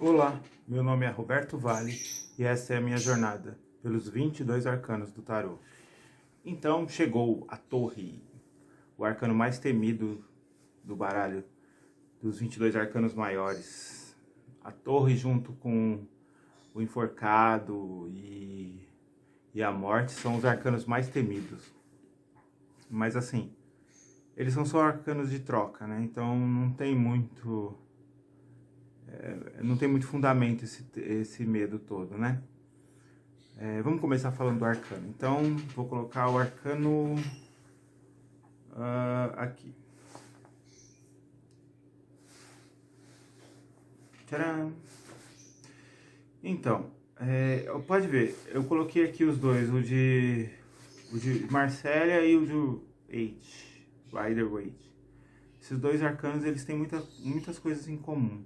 Olá, meu nome é Roberto Vale e essa é a minha jornada pelos 22 arcanos do tarô. Então chegou a Torre, o arcano mais temido do baralho, dos 22 arcanos maiores. A Torre junto com o Enforcado e a Morte são os arcanos mais temidos. Mas assim, eles são só arcanos de troca, né? Então não tem muito fundamento esse medo todo, né? Vamos começar falando do arcano. Então, vou colocar o arcano aqui. Tcharam! Então, pode ver, eu coloquei aqui os dois, o de Marsella e o de Rider-Waite. Esses dois arcanos, eles têm muitas coisas em comum.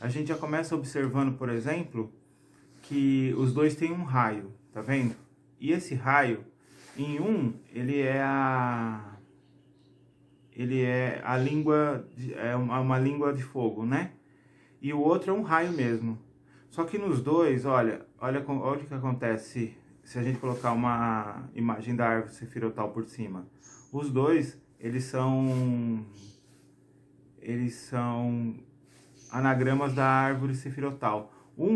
A gente já começa observando, por exemplo, que os dois têm um raio, tá vendo? E esse raio, em um, ele é a língua, uma língua de fogo, né? E o outro é um raio mesmo. Só que nos dois, olha o que acontece se a gente colocar uma imagem da árvore sefirotal por cima. Os dois, eles são anagramas da árvore sefirotal.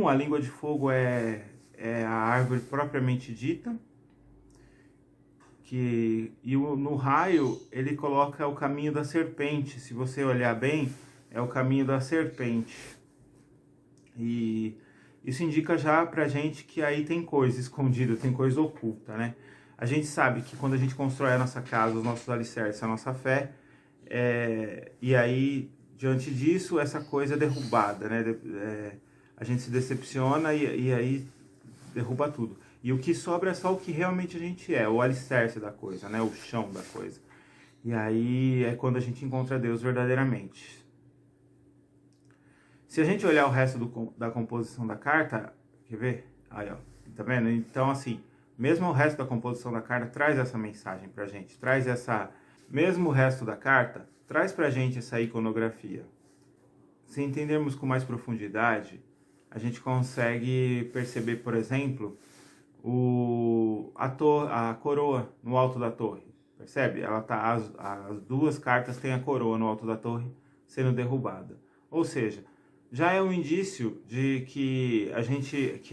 A língua de fogo é a árvore propriamente dita, no raio ele coloca o caminho da serpente. Se você olhar bem, é o caminho da serpente. E isso indica já pra gente que aí tem coisa escondida, tem coisa oculta, né? A gente sabe que quando a gente constrói a nossa casa, os nossos alicerces, a nossa fé, e aí, diante disso, essa coisa é derrubada, né? A gente se decepciona e aí derruba tudo. E o que sobra é só o que realmente a gente é, o alicerce da coisa, né? O chão da coisa. E aí é quando a gente encontra Deus verdadeiramente. Se a gente olhar o resto da composição da carta, quer ver? Aí, ó, tá vendo? Então, assim, mesmo o resto da composição da carta traz essa mensagem pra gente, mesmo o resto da carta, traz pra gente essa iconografia. Se entendermos com mais profundidade, a gente consegue perceber, por exemplo, a coroa no alto da torre. Percebe? As duas cartas têm a coroa no alto da torre sendo derrubada. Ou seja, já é um indício de que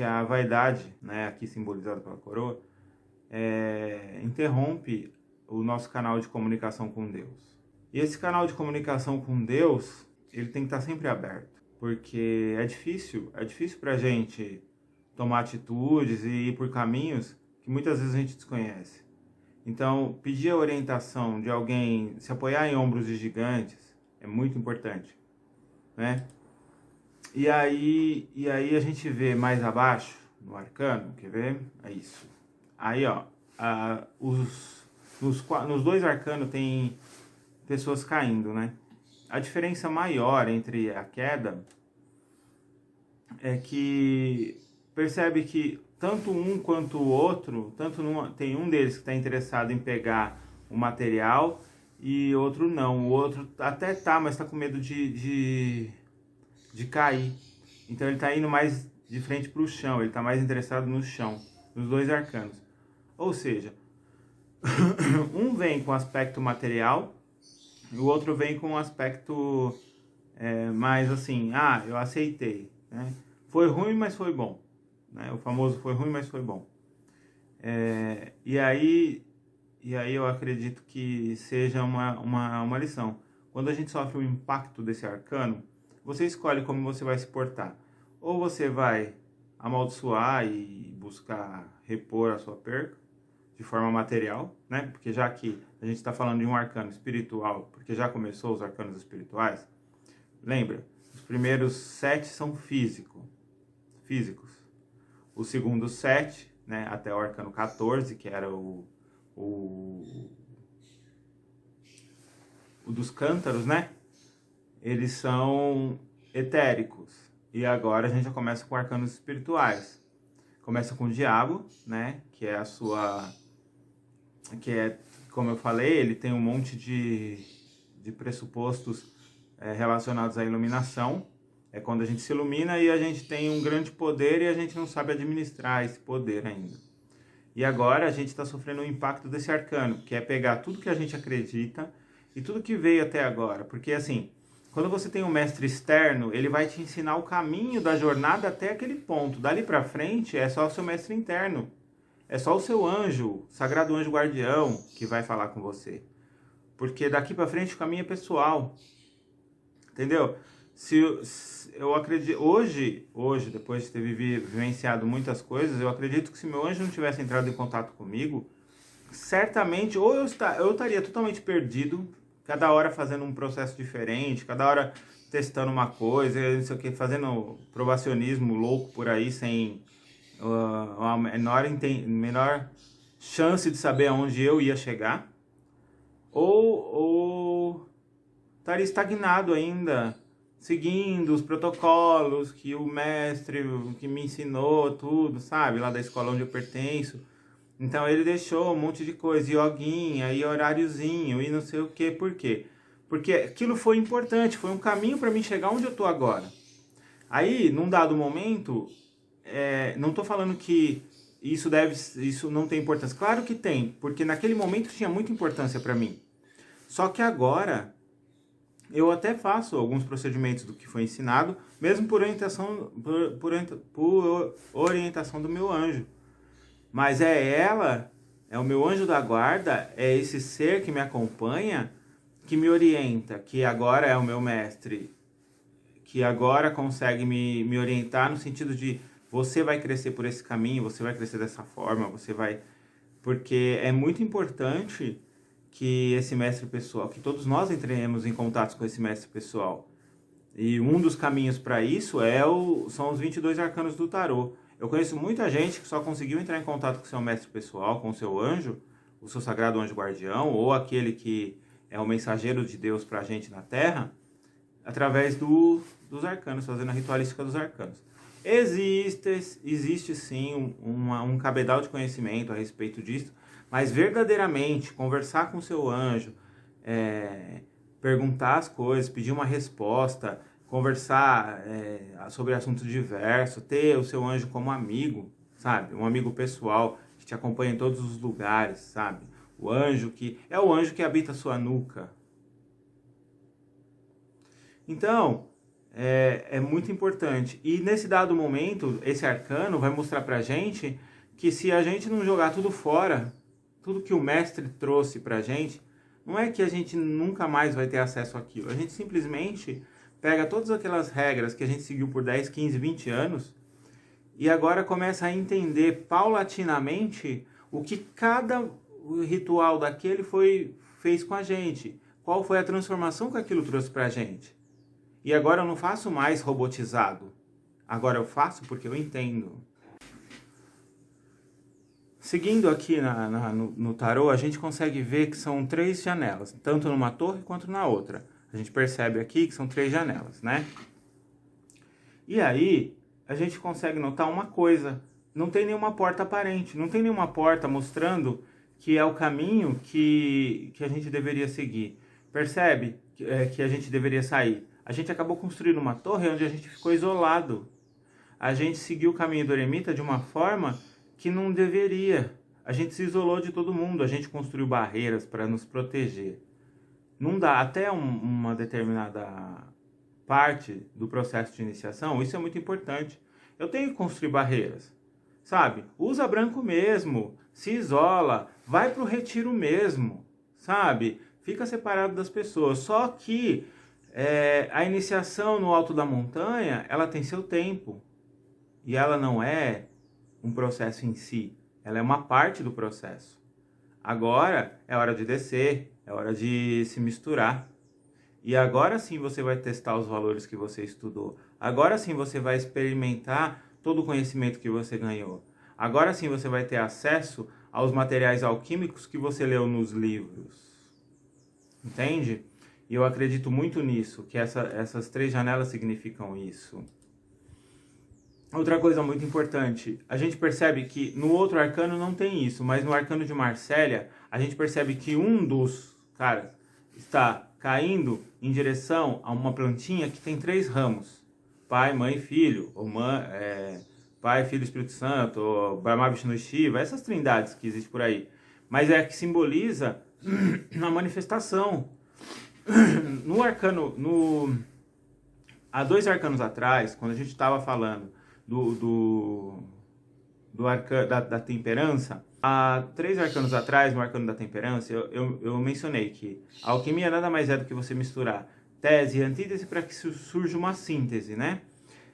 a vaidade, né, aqui simbolizada pela coroa, interrompe o nosso canal de comunicação com Deus. E esse canal de comunicação com Deus, ele tem que estar sempre aberto, porque é difícil pra gente tomar atitudes e ir por caminhos que muitas vezes a gente desconhece. Então, pedir a orientação de alguém, se apoiar em ombros de gigantes, é muito importante, né? E aí a gente vê mais abaixo, no arcano, quer ver? É isso. Aí, ó, nos dois arcanos tem pessoas caindo, né? A diferença maior entre a queda é que percebe que tanto um quanto o outro, tem um deles que está interessado em pegar o material e outro não. O outro até tá, mas está com medo de cair. Então ele está indo mais de frente para o chão, ele está mais interessado no chão, nos dois arcanos. Ou seja, um vem com aspecto material e o outro vem com um aspecto mais assim, eu aceitei, né? Foi ruim, mas foi bom, né? O famoso foi ruim, mas foi bom. E aí eu acredito que seja uma lição. Quando a gente sofre o impacto desse arcano, você escolhe como você vai se portar. Ou você vai amaldiçoar e buscar repor a sua perca de forma material, né? Porque já que a gente está falando de um arcano espiritual, porque já começou os arcanos espirituais, lembra? Os primeiros 7 são físicos. Os segundos 7, né, até o arcano 14, que era o dos cântaros, né? Eles são etéricos. E agora a gente já começa com arcanos espirituais. Começa com o diabo, né? Que é como eu falei, ele tem um monte de pressupostos relacionados à iluminação. É quando a gente se ilumina e a gente tem um grande poder e a gente não sabe administrar esse poder ainda. E agora a gente está sofrendo o impacto desse arcano, que é pegar tudo que a gente acredita e tudo que veio até agora. Porque assim, quando você tem um mestre externo, ele vai te ensinar o caminho da jornada até aquele ponto. Dali para frente é só o seu mestre interno. É só o seu anjo, sagrado anjo guardião, que vai falar com você. Porque daqui para frente o caminho é pessoal. Entendeu? Se eu acredito hoje, depois de ter vivenciado muitas coisas, eu acredito que se meu anjo não tivesse entrado em contato comigo, certamente ou eu estaria totalmente perdido, cada hora fazendo um processo diferente, cada hora testando uma coisa, não sei o que, fazendo provacionismo louco por aí sem a menor chance de saber aonde eu ia chegar, ou estaria estagnado ainda, seguindo os protocolos que o mestre que me ensinou tudo, sabe, lá da escola onde eu pertenço. Então ele deixou um monte de coisa, yoguinha, e horáriozinho, e não sei o que, por quê? Porque aquilo foi importante, foi um caminho para mim chegar onde eu tô agora. Aí, num dado momento, não tô falando que isso não tem importância. Claro que tem, porque naquele momento tinha muita importância para mim. Só que agora eu até faço alguns procedimentos do que foi ensinado, mesmo por orientação do meu anjo. Mas é o meu anjo da guarda, é esse ser que me acompanha, que me orienta, que agora é o meu mestre, que agora consegue me orientar no sentido de você vai crescer por esse caminho, você vai crescer dessa forma, você vai... Porque é muito importante que esse mestre pessoal, que todos nós entremos em contato com esse mestre pessoal. E um dos caminhos para isso são os 22 arcanos do tarô. Eu conheço muita gente que só conseguiu entrar em contato com o seu mestre pessoal, com o seu anjo, o seu sagrado anjo guardião, ou aquele que é o mensageiro de Deus para a gente na Terra, através dos arcanos, fazendo a ritualística dos arcanos. Existe sim um cabedal de conhecimento a respeito disso, mas verdadeiramente conversar com o seu anjo, perguntar as coisas, pedir uma resposta, conversar sobre assuntos diversos, ter o seu anjo como amigo, sabe? Um amigo pessoal que te acompanha em todos os lugares, sabe? O anjo que habita a sua nuca. Então, é muito importante. E nesse dado momento, esse arcano vai mostrar pra gente que se a gente não jogar tudo fora, tudo que o mestre trouxe pra gente, não é que a gente nunca mais vai ter acesso àquilo. A gente simplesmente pega todas aquelas regras que a gente seguiu por 10, 15, 20 anos e agora começa a entender paulatinamente o que cada ritual daquele fez com a gente. Qual foi a transformação que aquilo trouxe pra gente. E agora eu não faço mais robotizado. Agora eu faço porque eu entendo. Seguindo aqui no tarô, a gente consegue ver que são 3 janelas, tanto numa torre quanto na outra. A gente percebe aqui que são 3 janelas, né? E aí, a gente consegue notar uma coisa. Não tem nenhuma porta aparente, não tem nenhuma porta mostrando que é o caminho que a gente deveria seguir. Percebe que a gente deveria sair? A gente acabou construindo uma torre onde a gente ficou isolado. A gente seguiu o caminho do eremita de uma forma que não deveria. A gente se isolou de todo mundo, a gente construiu barreiras para nos proteger. Não dá, até uma determinada parte do processo de iniciação, isso é muito importante. Eu tenho que construir barreiras, sabe? Usa branco mesmo, se isola, vai para o retiro mesmo, sabe? Fica separado das pessoas. Só que a iniciação no alto da montanha, ela tem seu tempo. E ela não é um processo em si, ela é uma parte do processo. Agora é hora de descer, é hora de se misturar. E agora sim você vai testar os valores que você estudou. Agora sim você vai experimentar todo o conhecimento que você ganhou. Agora sim você vai ter acesso aos materiais alquímicos que você leu nos livros. Entende? E eu acredito muito nisso, que essas 3 janelas significam isso. Outra coisa muito importante, a gente percebe que no outro arcano não tem isso, mas no arcano de Marsella, a gente percebe que um dos caras está caindo em direção a uma plantinha que tem 3 ramos. Pai, Mãe e Filho, ou Pai, Filho e Espírito Santo, ou Brahma, Vishnu e Shiva, essas trindades que existem por aí. Mas é que simboliza na manifestação. No arcano, há 2 arcanos atrás, quando a gente estava falando do arcano da temperança, há 3 arcanos atrás, no arcano da temperança, eu mencionei que a alquimia nada mais é do que você misturar tese e antítese para que surja uma síntese, né?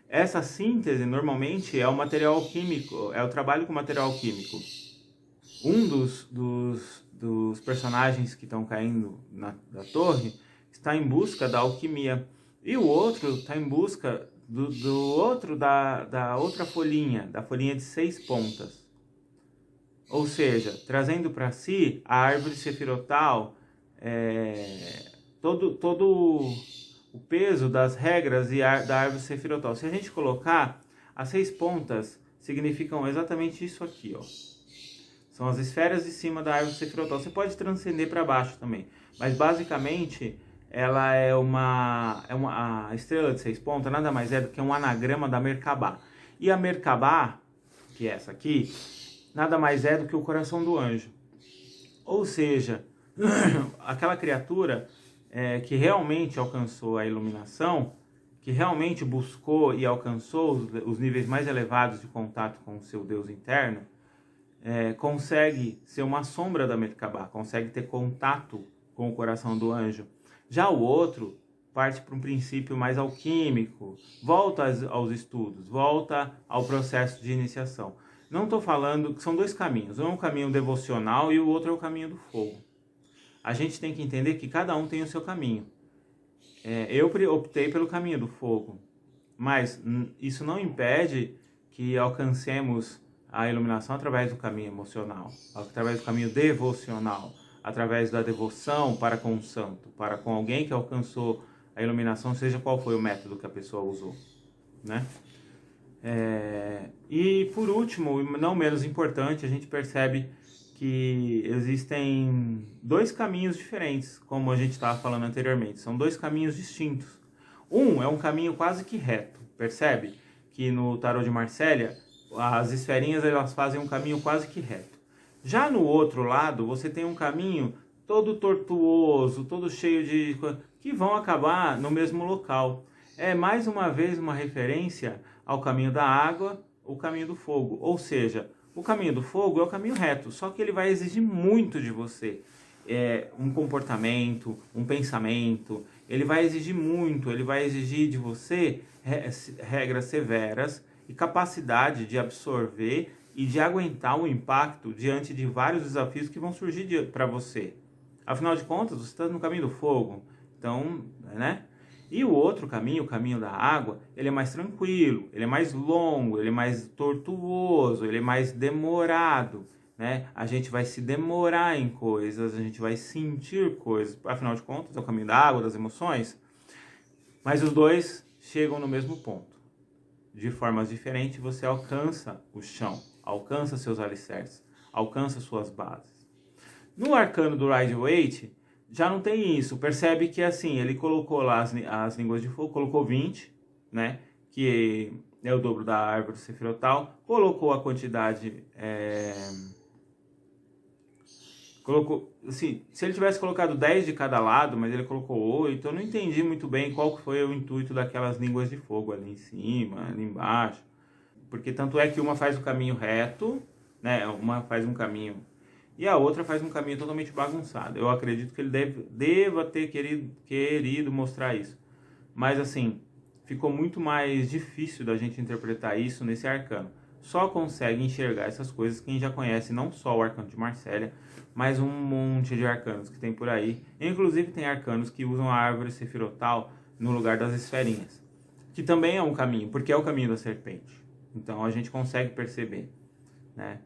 Essa síntese, normalmente, é o material alquímico, é o trabalho com material alquímico. Um dos personagens que estão caindo da torre está em busca da alquimia. E o outro está em busca da outra folhinha, da folhinha de 6 pontas. Ou seja, trazendo para si a árvore sefirotal, todo o peso das regras da árvore sefirotal. Se a gente colocar, as 6 pontas significam exatamente isso aqui, ó. São as esferas de cima da árvore sefirotal. Você pode transcender para baixo também, mas basicamente ela a estrela de 6 pontas nada mais é do que um anagrama da Merkabah. E a Merkabah, que é essa aqui, nada mais é do que o coração do anjo. Ou seja, aquela criatura que realmente alcançou a iluminação, que realmente buscou e alcançou os níveis mais elevados de contato com o seu Deus interno, consegue ser uma sombra da Merkabah, consegue ter contato com o coração do anjo. Já o outro parte para um princípio mais alquímico, volta aos estudos, volta ao processo de iniciação. Não estou falando que são 2 caminhos, um é um caminho devocional e o outro é o caminho do fogo. A gente tem que entender que cada um tem o seu caminho. Eu optei pelo caminho do fogo, mas isso não impede que alcancemos a iluminação através do caminho emocional, através do caminho devocional, através da devoção para com o santo, para com alguém que alcançou a iluminação, seja qual foi o método que a pessoa usou, né? E por último, não menos importante, a gente percebe que existem 2 caminhos diferentes, como a gente estava falando anteriormente, são 2 caminhos distintos. Um é um caminho quase que reto, percebe? Que no tarô de Marsella, as esferinhas elas fazem um caminho quase que reto. Já no outro lado, você tem um caminho todo tortuoso, todo cheio de que vão acabar no mesmo local. É mais uma vez uma referência ao caminho da água, o caminho do fogo. Ou seja, o caminho do fogo é o caminho reto, só que ele vai exigir muito de você. Um comportamento, um pensamento, ele vai exigir muito, ele vai exigir de você regras severas e capacidade de absorver e de aguentar o impacto diante de vários desafios que vão surgir para você. Afinal de contas, você está no caminho do fogo, então, né? E o outro caminho, o caminho da água, ele é mais tranquilo, ele é mais longo, ele é mais tortuoso, ele é mais demorado, né? A gente vai se demorar em coisas, a gente vai sentir coisas, afinal de contas, é o caminho da água, das emoções, mas os 2 chegam no mesmo ponto. De formas diferentes, você alcança o chão, alcança seus alicerces, alcança suas bases. No arcano do Rider-Waite, já não tem isso. Percebe que assim, ele colocou lá as línguas de fogo, colocou 20, né? Que é o dobro da árvore sefirotal. Colocou a quantidade... Colocou, assim, se ele tivesse colocado 10 de cada lado, mas ele colocou 8, eu não entendi muito bem qual foi o intuito daquelas línguas de fogo ali em cima, ali embaixo. Porque tanto é que uma faz o caminho reto, né? Uma faz um caminho e a outra faz um caminho totalmente bagunçado. Eu acredito que ele deva ter querido mostrar isso. Mas assim, ficou muito mais difícil da gente interpretar isso nesse arcano. Só consegue enxergar essas coisas quem já conhece não só o arcano de Marsella, mas um monte de arcanos que tem por aí. Inclusive tem arcanos que usam a árvore sefirotal no lugar das esferinhas, que também é um caminho, porque é o caminho da serpente. Então a gente consegue perceber, né?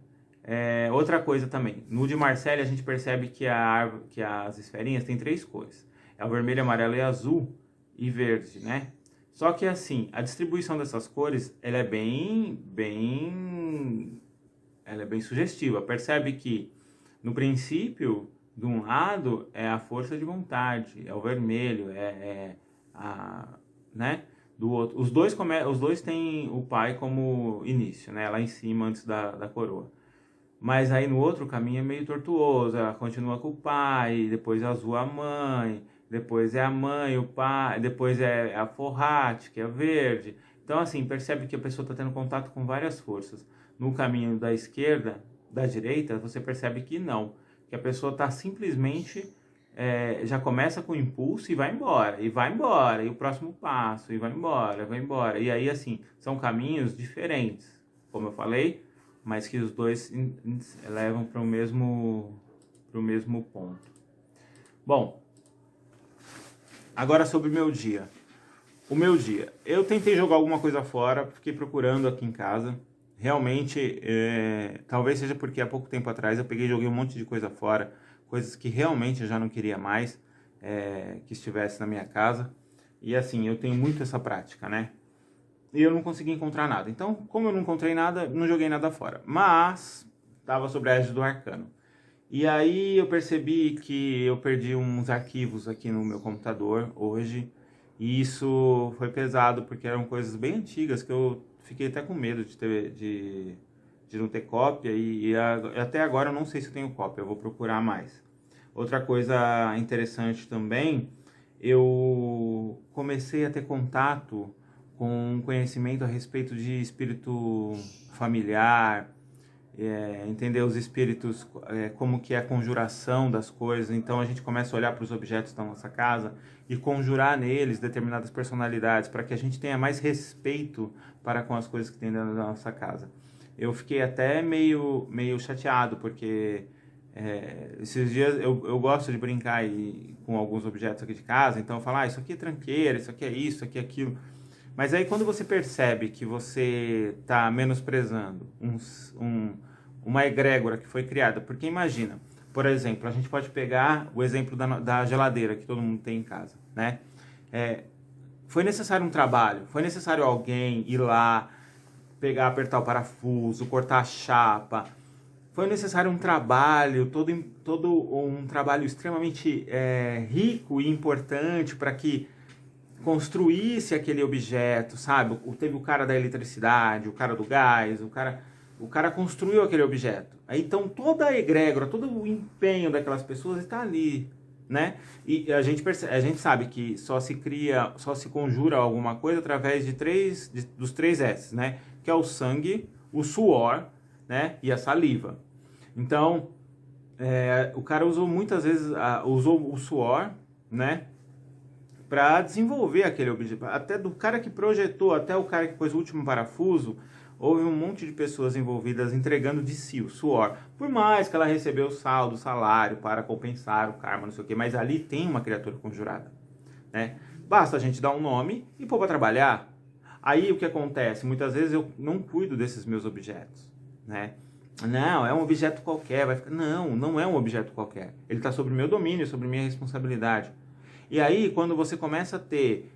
Outra coisa também, no de Marsella a gente percebe que as esferinhas têm 3 cores. É o vermelho, amarelo e azul e verde, né? Só que assim, a distribuição dessas cores, ela é bem sugestiva. Percebe que no princípio, de um lado é a força de vontade, é o vermelho, né? do outro. Os dois têm o pai como início, né? Lá em cima, antes da coroa. Mas aí no outro caminho é meio tortuoso, ela continua com o pai, depois azul a mãe, depois é a mãe, o pai, depois é a forrate, que é a verde. Então assim, percebe que a pessoa está tendo contato com várias forças. No caminho da esquerda, da direita, você percebe que não, que a pessoa está simplesmente, já começa com impulso e vai embora, e o próximo passo, e vai embora, vai embora. E aí assim, são caminhos diferentes, como eu falei, mas que os dois levam para o mesmo ponto. Bom, agora sobre o meu dia. O meu dia. Eu tentei jogar alguma coisa fora, fiquei procurando aqui em casa. Realmente, talvez seja porque há pouco tempo atrás eu peguei e joguei um monte de coisa fora, coisas que realmente eu já não queria mais que estivesse na minha casa. E assim, eu tenho muito essa prática, né? E eu não consegui encontrar nada. Então, como eu não encontrei nada, não joguei nada fora. Mas, estava sobre a égide do arcano. E aí eu percebi que eu perdi uns arquivos aqui no meu computador hoje. E isso foi pesado, porque eram coisas bem antigas que eu fiquei até com medo de não ter cópia. E até agora eu não sei se eu tenho cópia, eu vou procurar mais. Outra coisa interessante também, eu comecei a ter contato com conhecimento a respeito de espírito familiar, entender os espíritos, como que é a conjuração das coisas. Então a gente começa a olhar para os objetos da nossa casa e conjurar neles determinadas personalidades, para que a gente tenha mais respeito para com as coisas que tem dentro da nossa casa. Eu fiquei até meio chateado, porque esses dias eu gosto de brincar com alguns objetos aqui de casa, então eu falo, isso aqui é tranqueira, isso aqui é isso, isso aqui é aquilo. Mas aí quando você percebe que você está menosprezando uma egrégora que foi criada, porque imagina, por exemplo, a gente pode pegar o exemplo da geladeira que todo mundo tem em casa, né? Foi necessário um trabalho, foi necessário alguém ir lá, apertar o parafuso, cortar a chapa, foi necessário um trabalho, todo um trabalho extremamente rico e importante para que construísse aquele objeto, sabe? Teve o cara da eletricidade, o cara do gás, o cara construiu aquele objeto. Aí, então toda a egrégora, todo o empenho daquelas pessoas está ali, né? E a gente sabe que só se conjura alguma coisa através dos 3 S, né? Que é o sangue, o suor, né? E a saliva. Então, o cara usou muitas vezes, usou o suor, né? Para desenvolver aquele objeto. Até do cara que projetou, até o cara que pôs o último parafuso, houve um monte de pessoas envolvidas entregando de si o suor. Por mais que ela recebeu o salário para compensar o karma, não sei o quê, mas ali tem uma criatura conjurada, né? Basta a gente dar um nome e pôr para trabalhar. Aí o que acontece? Muitas vezes eu não cuido desses meus objetos, né? Não, é um objeto qualquer. Não é um objeto qualquer. Ele está sob meu domínio, sobre minha responsabilidade. E aí, quando você começa a ter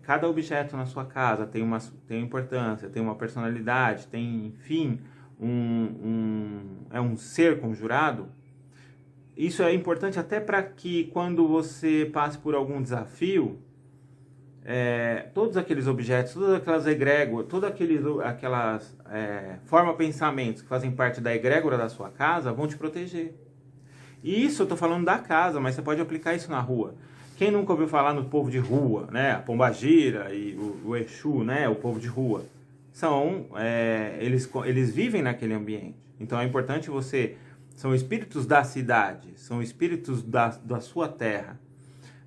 cada objeto na sua casa tem uma importância, tem uma personalidade, tem, enfim, um ser conjurado, isso é importante até para que quando você passe por algum desafio, todos aqueles objetos, todas aquelas egrégoras, todas aquelas forma-pensamentos que fazem parte da egrégora da sua casa vão te proteger. E isso eu estou falando da casa, mas você pode aplicar isso na rua. Quem nunca ouviu falar no povo de rua, né? A Pombagira e o Exu, né? O povo de rua. Eles vivem naquele ambiente. Então é importante são espíritos da cidade, são espíritos da sua terra.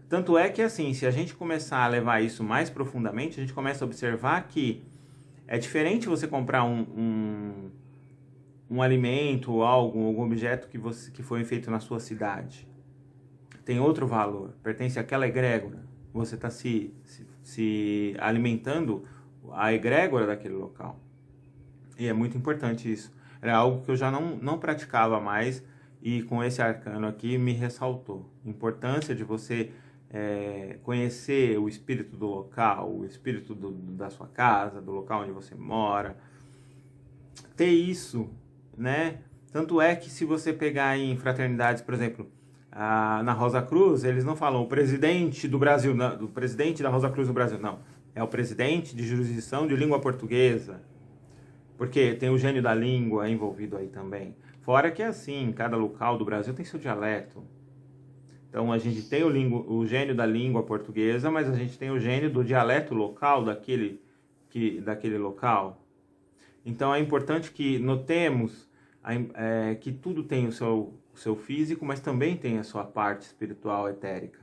Tanto é que assim, se a gente começar a levar isso mais profundamente, a gente começa a observar que é diferente você comprar um alimento, algum objeto que foi feito na sua cidade. Tem outro valor, pertence àquela egrégora. Você está se alimentando a egrégora daquele local. E é muito importante isso. Era algo que eu já não praticava mais e com esse arcano aqui me ressaltou. A importância de você conhecer o espírito do local, o espírito da sua casa, do local onde você mora. Ter isso, né? Tanto é que se você pegar em fraternidades, por exemplo, na Rosa Cruz, eles não falam o presidente do Brasil, não, o presidente da Rosa Cruz do Brasil, não. é o presidente de jurisdição de língua portuguesa, porque tem o gênio da língua envolvido aí também. Fora que é assim, cada local do Brasil tem seu dialeto. Então a gente tem o gênio da língua portuguesa, mas a gente tem o gênio do dialeto local daquele local. Então é importante que notemos que tudo tem o seu físico, mas também tem a sua parte espiritual, etérica.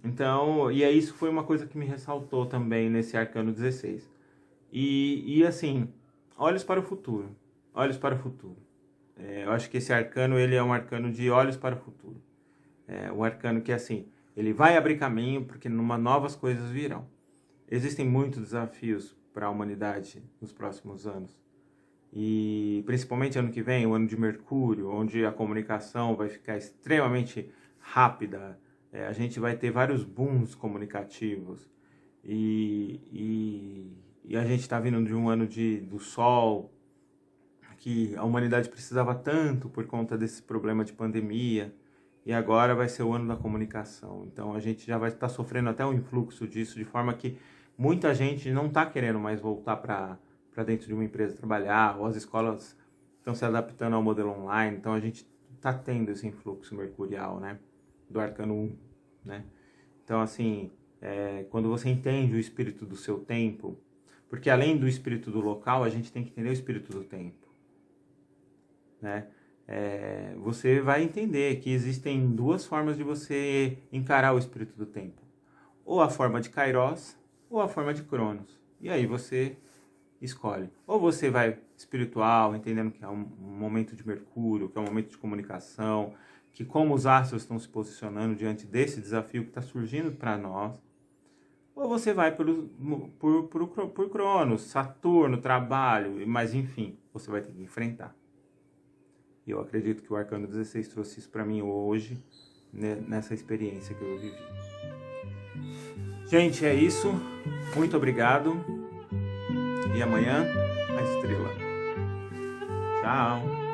Então, isso foi uma coisa que me ressaltou também nesse arcano 16. E assim, olhos para o futuro. Olhos para o futuro. Eu acho que esse arcano, ele é um arcano de olhos para o futuro. Um arcano que, assim, ele vai abrir caminho porque novas coisas virão. Existem muitos desafios para a humanidade nos próximos anos. E principalmente ano que vem, o ano de Mercúrio, onde a comunicação vai ficar extremamente rápida. A gente vai ter vários booms comunicativos. E a gente está vindo de um ano do Sol, que a humanidade precisava tanto por conta desse problema de pandemia. E agora vai ser o ano da comunicação. Então a gente já vai estar sofrendo até um influxo disso, de forma que muita gente não está querendo mais voltar para dentro de uma empresa trabalhar, ou as escolas estão se adaptando ao modelo online. Então a gente está tendo esse influxo mercurial, né? Do arcano 1, né? Então, assim, quando você entende o espírito do seu tempo, porque além do espírito do local, a gente tem que entender o espírito do tempo, né? Você vai entender que existem duas formas de você encarar o espírito do tempo. Ou a forma de Kairos, ou a forma de Cronos. E aí você escolhe. Ou você vai espiritual, entendendo que é um momento de Mercúrio, que é um momento de comunicação, que como os astros estão se posicionando diante desse desafio que está surgindo para nós. Ou você vai por Cronos, Saturno, trabalho, mas enfim, você vai ter que enfrentar. E eu acredito que o Arcano 16 trouxe isso para mim hoje, né, nessa experiência que eu vivi. Gente, é isso. Muito obrigado. E amanhã, a estrela. Tchau.